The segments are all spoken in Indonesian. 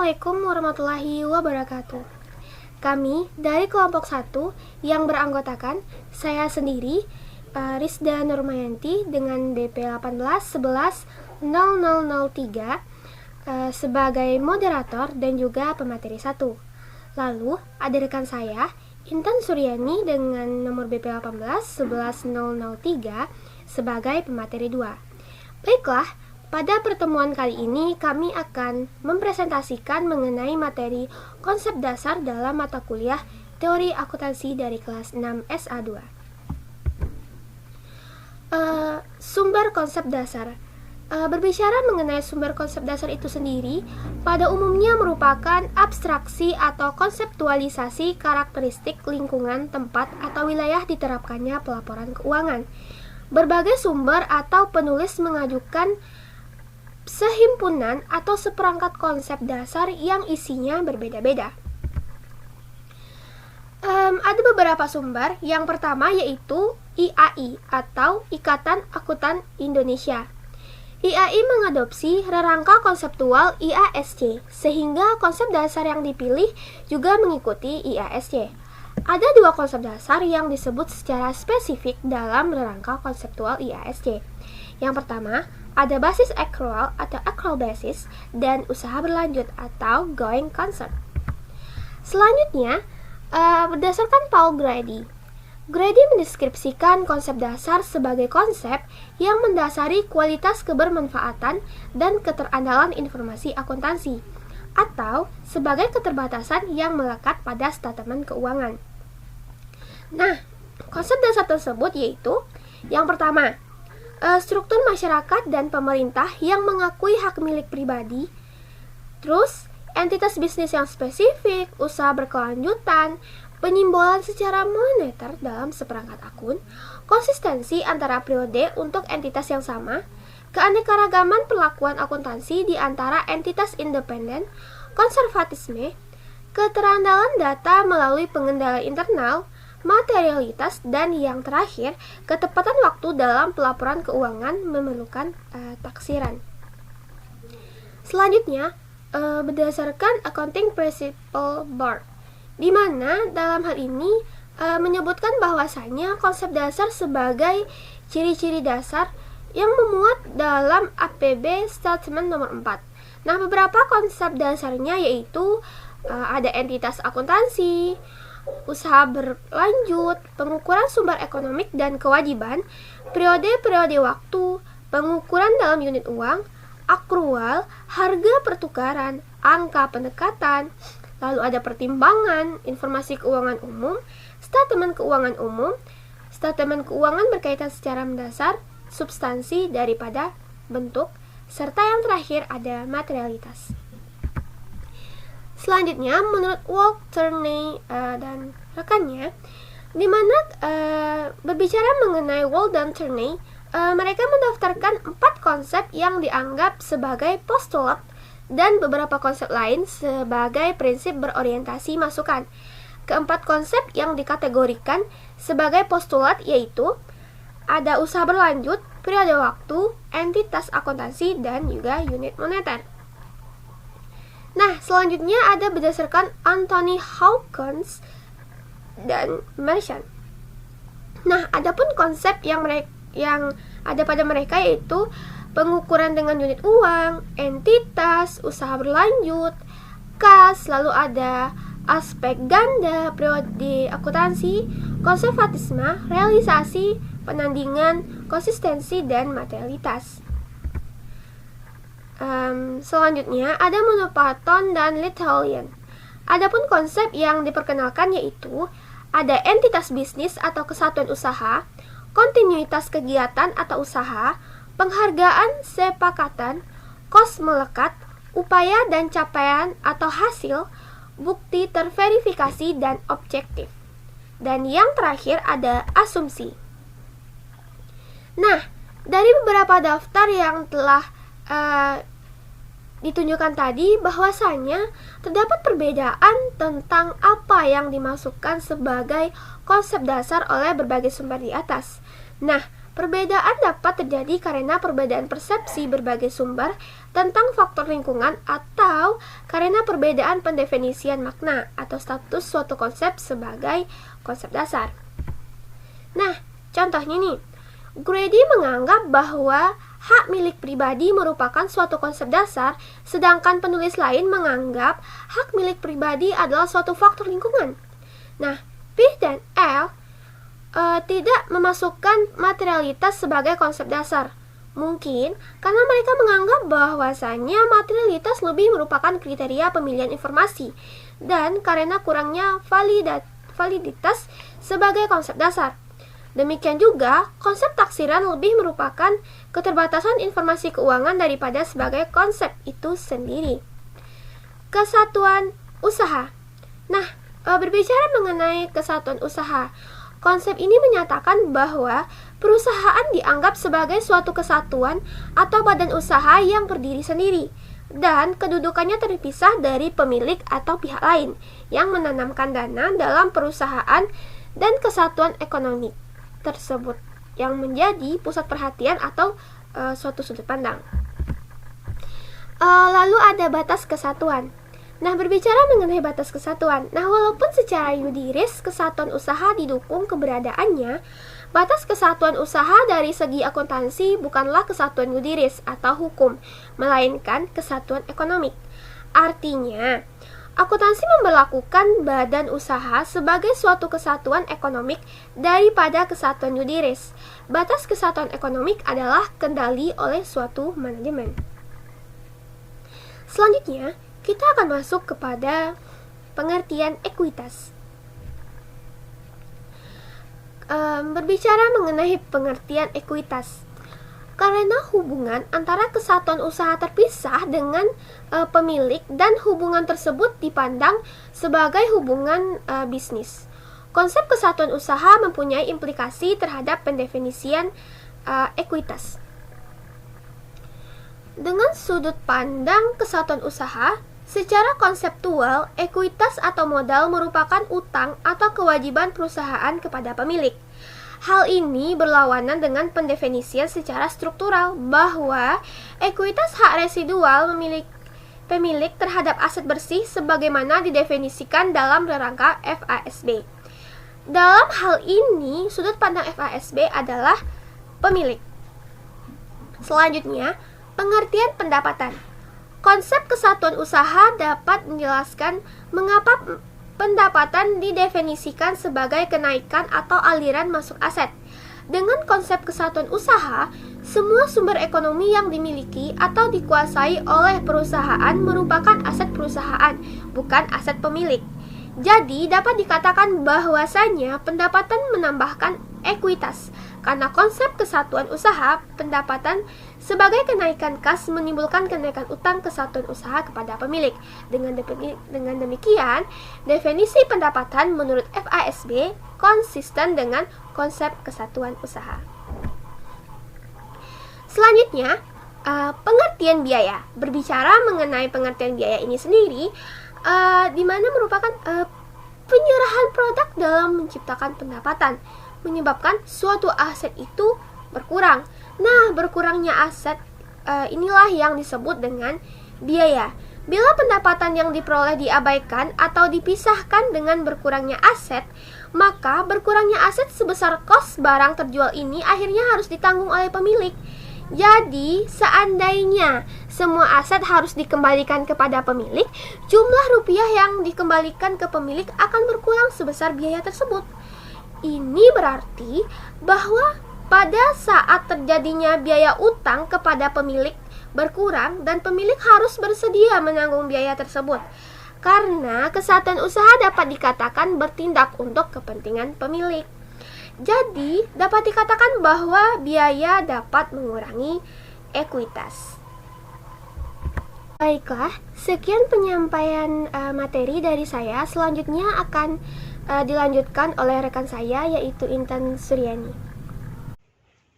Assalamualaikum warahmatullahi wabarakatuh. Kami dari kelompok 1 yang beranggotakan saya sendiri, Rizda Nurmayanti dengan BP 18110003 sebagai moderator dan juga pemateri 1. Lalu ada rekan saya, Intan Suryani dengan nomor BP 18110003 sebagai pemateri 2. Baiklah, pada pertemuan kali ini kami akan mempresentasikan mengenai materi konsep dasar dalam mata kuliah Teori Akuntansi dari kelas 6 SA2. Sumber konsep dasar. Berbicara mengenai sumber konsep dasar itu sendiri, pada umumnya merupakan abstraksi atau konseptualisasi karakteristik lingkungan, tempat, atau wilayah diterapkannya pelaporan keuangan. Berbagai sumber atau penulis mengajukan sehimpunan atau seperangkat konsep dasar yang isinya berbeda-beda. Ada beberapa sumber. Yang pertama yaitu IAI atau Ikatan Akuntan Indonesia. IAI mengadopsi rerangka konseptual IASC, sehingga konsep dasar yang dipilih juga mengikuti IASC. Ada dua konsep dasar yang disebut secara spesifik dalam rerangka konseptual IASC. Yang pertama, ada basis accrual atau accrual basis dan usaha berlanjut atau going concern. Selanjutnya, berdasarkan Paul Grady. Grady mendeskripsikan konsep dasar sebagai konsep yang mendasari kualitas kebermanfaatan dan keterandalan informasi akuntansi, atau sebagai keterbatasan yang melekat pada statemen keuangan. Nah, konsep dasar tersebut yaitu yang pertama, struktur masyarakat dan pemerintah yang mengakui hak milik pribadi. Terus, entitas bisnis yang spesifik, usaha berkelanjutan, penyimbolan secara moneter dalam seperangkat akun, konsistensi antara periode untuk entitas yang sama, keanekaragaman perlakuan akuntansi di antara entitas independen, konservatisme, keterandalan data melalui pengendalian internal, materialitas, dan yang terakhir, ketepatan waktu dalam pelaporan keuangan memerlukan taksiran. Selanjutnya, berdasarkan Accounting Principle Board, di mana dalam hal ini menyebutkan bahwasanya konsep dasar sebagai ciri-ciri dasar yang memuat dalam APB Statement nomor 4. Nah, beberapa konsep dasarnya yaitu ada entitas akuntansi, usaha berlanjut, pengukuran sumber ekonomik dan kewajiban, periode-periode waktu, pengukuran dalam unit uang, akrual, harga pertukaran, angka pendekatan, lalu ada pertimbangan, informasi keuangan umum, statemen keuangan berkaitan secara mendasar, substansi daripada bentuk, serta yang terakhir ada materialitas. Selanjutnya, menurut Walt Turney dan rekannya, di mana berbicara mengenai Walt dan Turney, mereka mendaftarkan 4 konsep yang dianggap sebagai postulat dan beberapa konsep lain sebagai prinsip berorientasi masukan. Keempat konsep yang dikategorikan sebagai postulat yaitu ada usaha berlanjut, periode waktu, entitas akuntansi, dan juga unit moneter. Nah, selanjutnya ada berdasarkan Anthony Hawkins dan Merchant. Nah, adapun konsep yang ada pada mereka yaitu pengukuran dengan unit uang, entitas, usaha berlanjut, kas, lalu ada aspek ganda, periode akuntansi, konservatisme, realisasi, penandingan, konsistensi, dan materialitas. Selanjutnya ada Monopaton dan Lithuanian. Adapun konsep yang diperkenalkan yaitu ada entitas bisnis atau kesatuan usaha, kontinuitas kegiatan atau usaha, penghargaan sepakatan, kos melekat, upaya dan capaian atau hasil, bukti terverifikasi dan objektif. Dan yang terakhir ada asumsi. Nah, dari beberapa daftar yang telah ditunjukkan tadi, bahwasanya terdapat perbedaan tentang apa yang dimasukkan sebagai konsep dasar oleh berbagai sumber di atas. Nah, Perbedaan dapat terjadi karena perbedaan persepsi berbagai sumber tentang faktor lingkungan atau karena perbedaan pendefinisian makna atau status suatu konsep sebagai konsep dasar. Nah, contohnya nih, Grady menganggap bahwa hak milik pribadi merupakan suatu konsep dasar, sedangkan penulis lain menganggap hak milik pribadi adalah suatu faktor lingkungan. Nah, P dan L tidak memasukkan materialitas sebagai konsep dasar. Mungkin karena mereka menganggap bahwasannya materialitas lebih merupakan kriteria pemilihan informasi dan karena kurangnya validitas sebagai konsep dasar. Demikian juga, konsep taksiran lebih merupakan keterbatasan informasi keuangan daripada sebagai konsep itu sendiri. Kesatuan usaha. Nah, berbicara mengenai kesatuan usaha, konsep ini menyatakan bahwa perusahaan dianggap sebagai suatu kesatuan atau badan usaha yang berdiri sendiri dan kedudukannya terpisah dari pemilik atau pihak lain yang menanamkan dana dalam perusahaan dan kesatuan ekonomi tersebut yang menjadi pusat perhatian atau suatu sudut pandang. Lalu ada batas kesatuan. Nah, berbicara mengenai batas kesatuan, walaupun secara yuridis kesatuan usaha didukung keberadaannya, batas kesatuan usaha dari segi akuntansi bukanlah kesatuan yuridis atau hukum, melainkan kesatuan ekonomik. Artinya, akuntansi memberlakukan badan usaha sebagai suatu kesatuan ekonomik daripada kesatuan yuridis. Batas kesatuan ekonomik adalah kendali oleh suatu manajemen. Selanjutnya, kita akan masuk kepada pengertian ekuitas. Berbicara mengenai pengertian ekuitas, karena hubungan antara kesatuan usaha terpisah dengan pemilik dan hubungan tersebut dipandang sebagai hubungan bisnis. Konsep kesatuan usaha mempunyai implikasi terhadap pendefinisian ekuitas. Dengan sudut pandang kesatuan usaha, secara konseptual, ekuitas atau modal merupakan utang atau kewajiban perusahaan kepada pemilik. Hal ini berlawanan dengan pendefinisian secara struktural bahwa ekuitas hak residual pemilik terhadap aset bersih sebagaimana didefinisikan dalam rangka FASB. Dalam hal ini, sudut pandang FASB adalah pemilik. Selanjutnya, pengertian pendapatan. Konsep kesatuan usaha dapat menjelaskan mengapa pendapatan didefinisikan sebagai kenaikan atau aliran masuk aset. Dengan konsep kesatuan usaha, semua sumber ekonomi yang dimiliki atau dikuasai oleh perusahaan merupakan aset perusahaan, bukan aset pemilik. Jadi, dapat dikatakan bahwasanya pendapatan menambahkan ekuitas. Karena konsep kesatuan usaha, pendapatan sebagai kenaikan kas menimbulkan kenaikan utang kesatuan usaha kepada pemilik. Dengan demikian, definisi pendapatan menurut FASB konsisten dengan konsep kesatuan usaha. Selanjutnya, pengertian biaya. Berbicara mengenai pengertian biaya ini sendiri, di mana merupakan penyerahan produk dalam menciptakan pendapatan, menyebabkan suatu aset itu berkurang. Nah, berkurangnya aset inilah yang disebut dengan biaya. Bila pendapatan yang diperoleh diabaikan atau dipisahkan dengan berkurangnya aset, maka berkurangnya aset sebesar kos barang terjual ini akhirnya harus ditanggung oleh pemilik. Jadi, seandainya semua aset harus dikembalikan kepada pemilik, jumlah rupiah yang dikembalikan ke pemilik akan berkurang sebesar biaya tersebut. Ini berarti bahwa pada saat terjadinya biaya utang kepada pemilik berkurang dan pemilik harus bersedia menanggung biaya tersebut. Karena kesatuan usaha dapat dikatakan bertindak untuk kepentingan pemilik. Jadi, dapat dikatakan bahwa biaya dapat mengurangi ekuitas. Baiklah, sekian penyampaian materi dari saya. Selanjutnya akan dilanjutkan oleh rekan saya, yaitu Intan Suryani.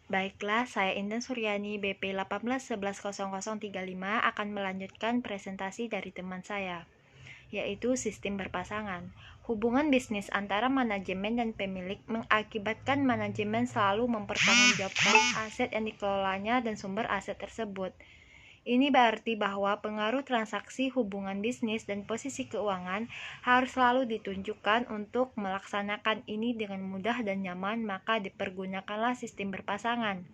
Baiklah, saya Intan Suryani BP 18110035 akan melanjutkan presentasi dari teman saya. yaitu sistem berpasangan. Hubungan bisnis antara manajemen dan pemilik mengakibatkan manajemen selalu mempertanggungjawabkan aset yang dikelolanya dan sumber aset tersebut. Ini berarti bahwa pengaruh transaksi hubungan bisnis dan posisi keuangan harus selalu ditunjukkan. Untuk melaksanakan ini dengan mudah dan nyaman, maka dipergunakanlah sistem berpasangan.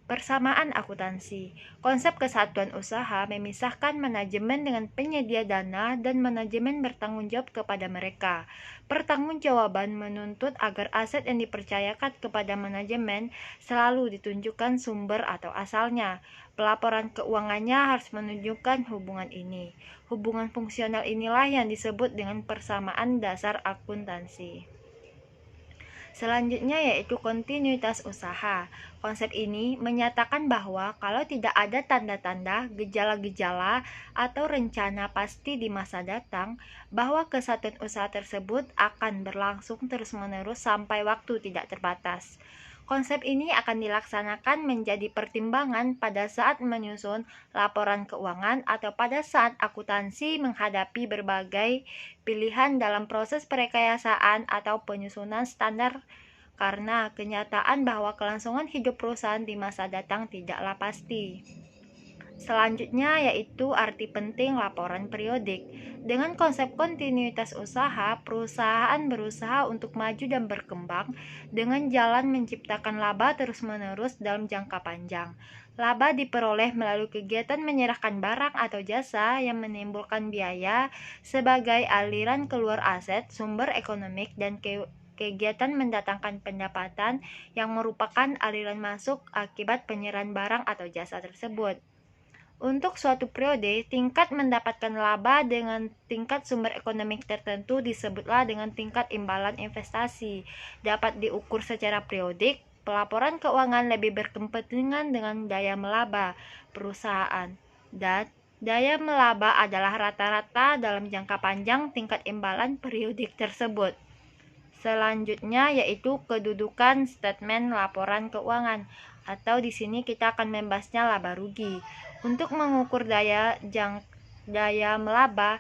Persamaan akuntansi. Konsep kesatuan usaha memisahkan manajemen dengan penyedia dana dan manajemen bertanggung jawab kepada mereka. Pertanggungjawaban menuntut agar aset yang dipercayakan kepada manajemen selalu ditunjukkan sumber atau asalnya. Pelaporan keuangannya harus menunjukkan hubungan ini. Hubungan fungsional inilah yang disebut dengan persamaan dasar akuntansi. Selanjutnya yaitu kontinuitas usaha. Konsep ini menyatakan bahwa kalau tidak ada tanda-tanda, gejala-gejala, atau rencana pasti di masa datang, bahwa kesatuan usaha tersebut akan berlangsung terus-menerus sampai waktu tidak terbatas. Konsep ini akan dilaksanakan menjadi pertimbangan pada saat menyusun laporan keuangan atau pada saat akuntansi menghadapi berbagai pilihan dalam proses perekayasaan atau penyusunan standar, karena kenyataan bahwa kelangsungan hidup perusahaan di masa datang tidaklah pasti. Selanjutnya yaitu arti penting laporan periodik. Dengan konsep kontinuitas usaha, perusahaan berusaha untuk maju dan berkembang dengan jalan menciptakan laba terus-menerus dalam jangka panjang. Laba diperoleh melalui kegiatan menyerahkan barang atau jasa yang menimbulkan biaya sebagai aliran keluar aset, sumber ekonomik, dan kegiatan mendatangkan pendapatan yang merupakan aliran masuk akibat penyerahan barang atau jasa tersebut. Untuk suatu periode, tingkat mendapatkan laba dengan tingkat sumber ekonomi tertentu disebutlah dengan tingkat imbalan investasi. Dapat diukur secara periodik. Pelaporan keuangan lebih berkepentingan dengan daya melaba perusahaan, dan daya melaba adalah rata-rata dalam jangka panjang tingkat imbalan periodik tersebut. Selanjutnya yaitu kedudukan statement laporan keuangan, atau di sini kita akan membahasnya laba rugi. Untuk mengukur daya melaba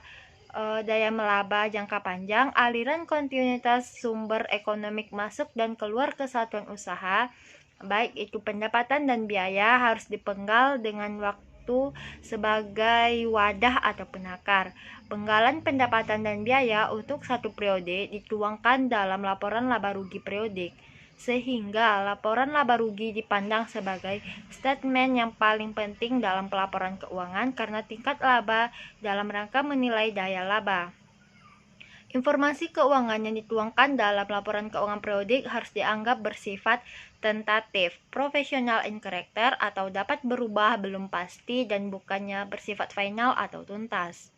jangka panjang, aliran kontinuitas sumber ekonomi masuk dan keluar kesatuan usaha, baik itu pendapatan dan biaya, harus dipenggal dengan waktu sebagai wadah atau penakar. Penggalan pendapatan dan biaya untuk satu periode dituangkan dalam laporan laba rugi periodik, sehingga laporan laba rugi dipandang sebagai statement yang paling penting dalam pelaporan keuangan karena tingkat laba dalam rangka menilai daya laba. Informasi keuangan yang dituangkan dalam laporan keuangan periodik harus dianggap bersifat tentatif, profesional in character, atau dapat berubah, belum pasti, dan bukannya bersifat final atau tuntas.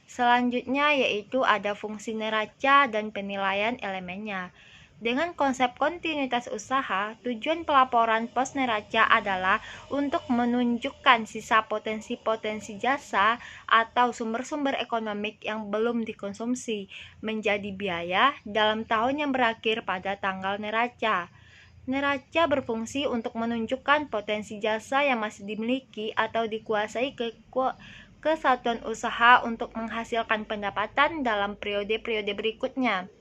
Selanjutnya yaitu ada fungsi neraca dan penilaian elemennya. Dengan konsep kontinuitas usaha, tujuan pelaporan pos neraca adalah untuk menunjukkan sisa potensi-potensi jasa atau sumber-sumber ekonomi yang belum dikonsumsi menjadi biaya dalam tahun yang berakhir pada tanggal neraca. Neraca berfungsi untuk menunjukkan potensi jasa yang masih dimiliki atau dikuasai kesatuan usaha untuk menghasilkan pendapatan dalam periode-periode berikutnya.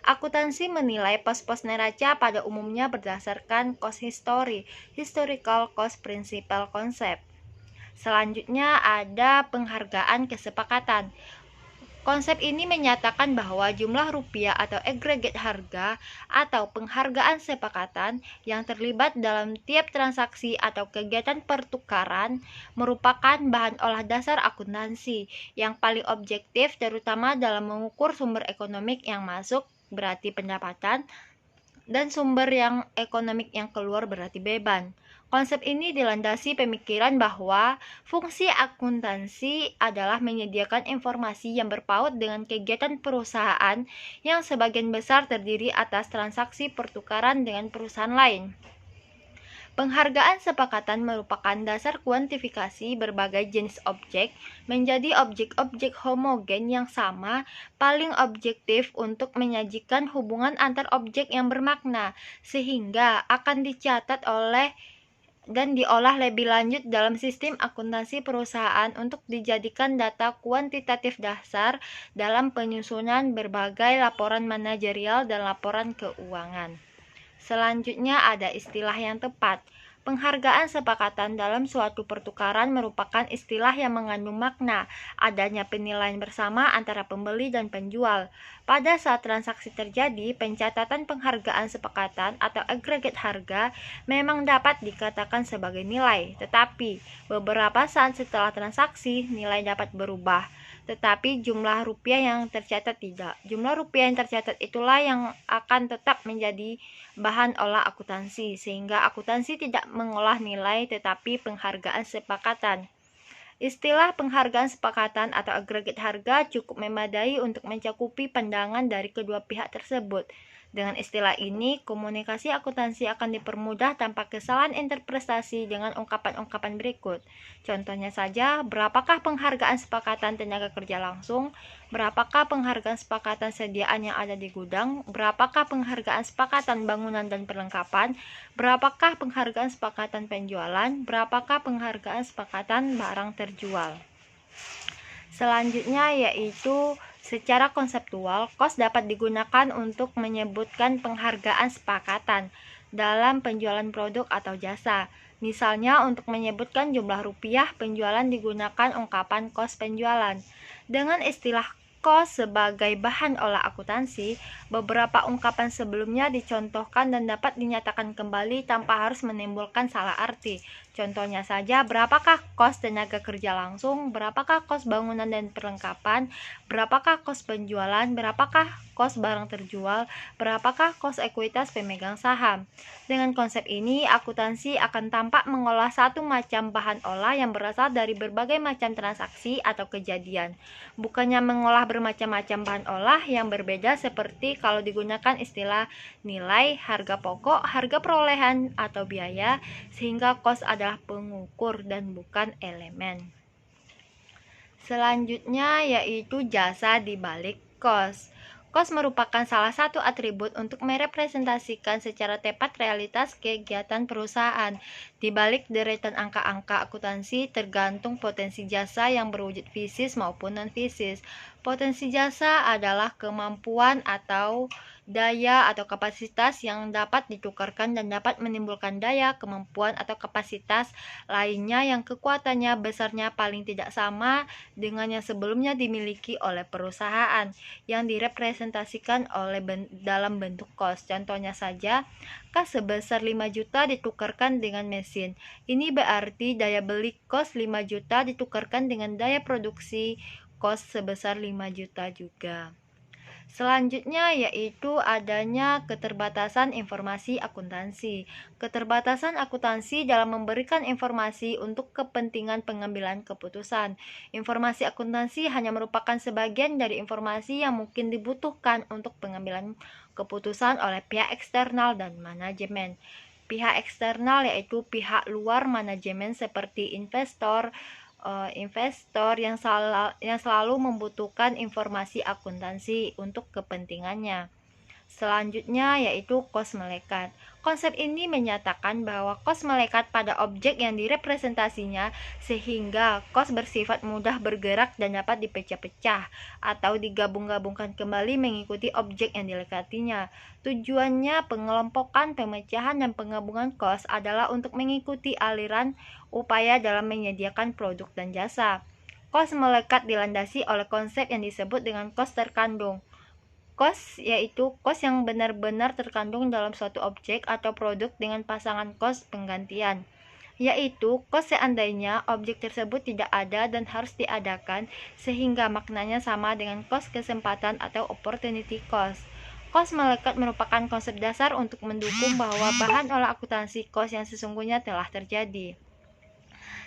Akuntansi menilai pos-pos neraca pada umumnya berdasarkan cost history, historical cost principle concept. Selanjutnya ada penghargaan kesepakatan. Konsep ini menyatakan bahwa jumlah rupiah atau aggregate harga atau penghargaan sepakatan yang terlibat dalam tiap transaksi atau kegiatan pertukaran merupakan bahan olah dasar akuntansi yang paling objektif, terutama dalam mengukur sumber ekonomi yang masuk berarti pendapatan, dan sumber yang ekonomi yang keluar berarti beban. Konsep ini dilandasi pemikiran bahwa fungsi akuntansi adalah menyediakan informasi yang berpaut dengan kegiatan perusahaan yang sebagian besar terdiri atas transaksi pertukaran dengan perusahaan lain. Penghargaan sepakatan merupakan dasar kuantifikasi berbagai jenis objek menjadi objek-objek homogen yang sama, paling objektif untuk menyajikan hubungan antar objek yang bermakna, sehingga akan dicatat oleh dan diolah lebih lanjut dalam sistem akuntansi perusahaan untuk dijadikan data kuantitatif dasar dalam penyusunan berbagai laporan manajerial dan laporan keuangan. Selanjutnya ada istilah yang tepat. Penghargaan sepakatan dalam suatu pertukaran merupakan istilah yang mengandung makna adanya penilaian bersama antara pembeli dan penjual. Pada saat transaksi terjadi, pencatatan penghargaan sepakatan atau agregat harga memang dapat dikatakan sebagai nilai, tetapi beberapa saat setelah transaksi, nilai dapat berubah. Tetapi jumlah rupiah yang tercatat tidak. Jumlah rupiah yang tercatat itulah yang akan tetap menjadi bahan olah akuntansi, sehingga akuntansi tidak mengolah nilai tetapi penghargaan sepakatan. Istilah penghargaan sepakatan atau agregat harga cukup memadai untuk mencakupi pandangan dari kedua pihak tersebut. Dengan istilah ini, komunikasi akuntansi akan dipermudah tanpa kesalahan interpretasi dengan ungkapan-ungkapan berikut. Contohnya saja, berapakah penghargaan sepakatan tenaga kerja langsung, berapakah penghargaan sepakatan sediaan yang ada di gudang, berapakah penghargaan sepakatan bangunan dan perlengkapan, berapakah penghargaan sepakatan penjualan, berapakah penghargaan sepakatan barang terjual. Selanjutnya yaitu secara konseptual, kos dapat digunakan untuk menyebutkan penghargaan sepakatan dalam penjualan produk atau jasa. Misalnya untuk menyebutkan jumlah rupiah penjualan digunakan ungkapan kos penjualan. Dengan istilah kos sebagai bahan olah akuntansi, beberapa ungkapan sebelumnya dicontohkan dan dapat dinyatakan kembali tanpa harus menimbulkan salah arti. Contohnya saja, berapakah kos tenaga kerja langsung, berapakah kos bangunan dan perlengkapan, berapakah kos penjualan, berapakah kos barang terjual, berapakah kos ekuitas pemegang saham. Dengan konsep ini, akuntansi akan tampak mengolah satu macam bahan olah yang berasal dari berbagai macam transaksi atau kejadian. Bukannya mengolah bermacam-macam bahan olah yang berbeda seperti kalau digunakan istilah nilai, harga pokok, harga perolehan, atau biaya, sehingga kos adalah pengukur dan bukan elemen. Selanjutnya yaitu jasa di balik kos. Kos merupakan salah satu atribut untuk merepresentasikan secara tepat realitas kegiatan perusahaan. Di balik deretan angka-angka akuntansi tergantung potensi jasa yang berwujud fisis maupun non-fisis. Potensi jasa adalah kemampuan atau daya atau kapasitas yang dapat ditukarkan dan dapat menimbulkan daya, kemampuan atau kapasitas lainnya yang kekuatannya besarnya paling tidak sama dengan yang sebelumnya dimiliki oleh perusahaan yang direpresentasikan dalam bentuk kos. Contohnya saja, kas sebesar 5 juta ditukarkan dengan mesin. Ini berarti daya beli kos 5 juta ditukarkan dengan daya produksi kos sebesar 5 juta juga. Selanjutnya yaitu adanya keterbatasan informasi akuntansi. Keterbatasan akuntansi dalam memberikan informasi untuk kepentingan pengambilan keputusan. Informasi akuntansi hanya merupakan sebagian dari informasi yang mungkin dibutuhkan untuk pengambilan keputusan oleh pihak eksternal dan manajemen. Pihak eksternal yaitu pihak luar manajemen seperti investor yang selalu membutuhkan informasi akuntansi untuk kepentingannya. Selanjutnya yaitu kos melekat. Konsep ini menyatakan bahwa kos melekat pada objek yang direpresentasinya sehingga kos bersifat mudah bergerak dan dapat dipecah-pecah atau digabung-gabungkan kembali mengikuti objek yang dilekatinya. Tujuannya pengelompokan, pemecahan, dan penggabungan kos adalah untuk mengikuti aliran upaya dalam menyediakan produk dan jasa. Kos melekat dilandasi oleh konsep yang disebut dengan kos terkandung. Kos yaitu kos yang benar-benar terkandung dalam suatu objek atau produk dengan pasangan kos penggantian, yaitu kos seandainya objek tersebut tidak ada dan harus diadakan sehingga maknanya sama dengan kos kesempatan atau opportunity cost. Kos melekat merupakan konsep dasar untuk mendukung bahwa bahan olah akuntansi kos yang sesungguhnya telah terjadi.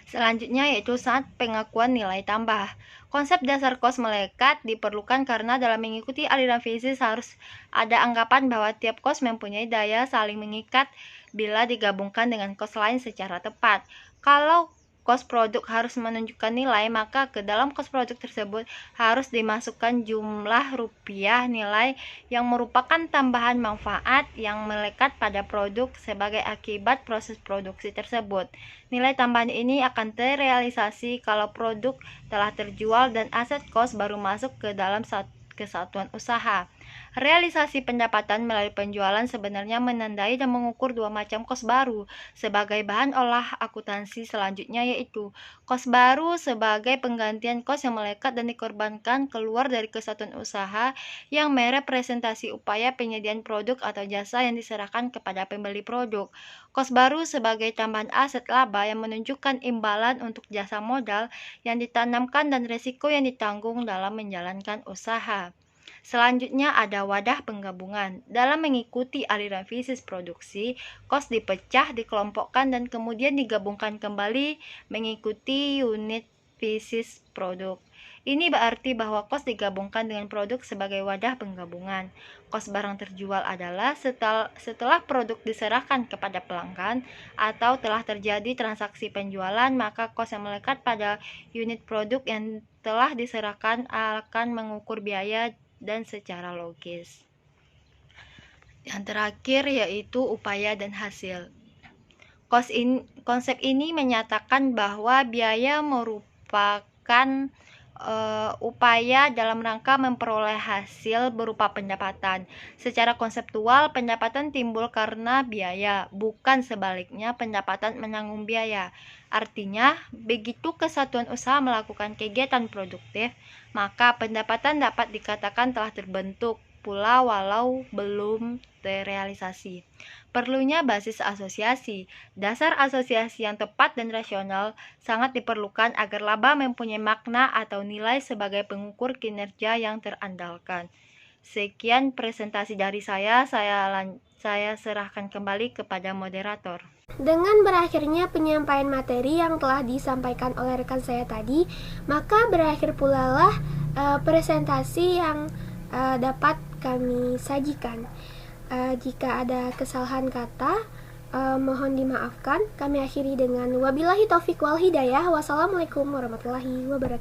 Selanjutnya yaitu saat pengakuan nilai tambah. Konsep dasar kos melekat diperlukan karena dalam mengikuti aliran fisis harus ada anggapan bahwa tiap kos mempunyai daya saling mengikat bila digabungkan dengan kos lain secara tepat. Kalau kos produk harus menunjukkan nilai, maka ke dalam kos produk tersebut harus dimasukkan jumlah rupiah nilai yang merupakan tambahan manfaat yang melekat pada produk sebagai akibat proses produksi tersebut. Nilai tambahan ini akan terrealisasi kalau produk telah terjual dan aset kos baru masuk ke dalam kesatuan usaha. Realisasi pendapatan melalui penjualan sebenarnya menandai dan mengukur dua macam kos baru sebagai bahan olah akuntansi selanjutnya, yaitu kos baru sebagai penggantian kos yang melekat dan dikorbankan keluar dari kesatuan usaha yang merepresentasi upaya penyediaan produk atau jasa yang diserahkan kepada pembeli produk. Kos baru sebagai tambahan aset laba yang menunjukkan imbalan untuk jasa modal yang ditanamkan dan risiko yang ditanggung dalam menjalankan usaha. Selanjutnya ada wadah penggabungan. Dalam mengikuti aliran bisnis produksi, kos dipecah, dikelompokkan, dan kemudian digabungkan kembali mengikuti unit bisnis produk. Ini berarti bahwa kos digabungkan dengan produk sebagai wadah penggabungan. Kos barang terjual adalah setelah produk diserahkan kepada pelanggan atau telah terjadi transaksi penjualan, maka kos yang melekat pada unit produk yang telah diserahkan akan mengukur biaya dan secara logis. Yang terakhir yaitu upaya dan hasil. Konsep ini menyatakan bahwa biaya merupakan upaya dalam rangka memperoleh hasil berupa pendapatan. Secara konseptual, pendapatan timbul karena biaya, bukan sebaliknya pendapatan menanggung biaya. Artinya, begitu kesatuan usaha melakukan kegiatan produktif, maka pendapatan dapat dikatakan telah terbentuk pula walau belum terrealisasi. Perlunya basis asosiasi. Dasar asosiasi yang tepat dan rasional sangat diperlukan agar laba mempunyai makna atau nilai sebagai pengukur kinerja yang terandalkan. Sekian presentasi dari saya serahkan kembali kepada moderator. Dengan berakhirnya penyampaian materi yang telah disampaikan oleh rekan saya tadi, maka berakhir pula lah presentasi yang dapat kami sajikan. Jika ada kesalahan kata, mohon dimaafkan. Kami akhiri dengan wabillahi taufiq wal hidayah. Wassalamualaikum warahmatullahi wabarakatuh.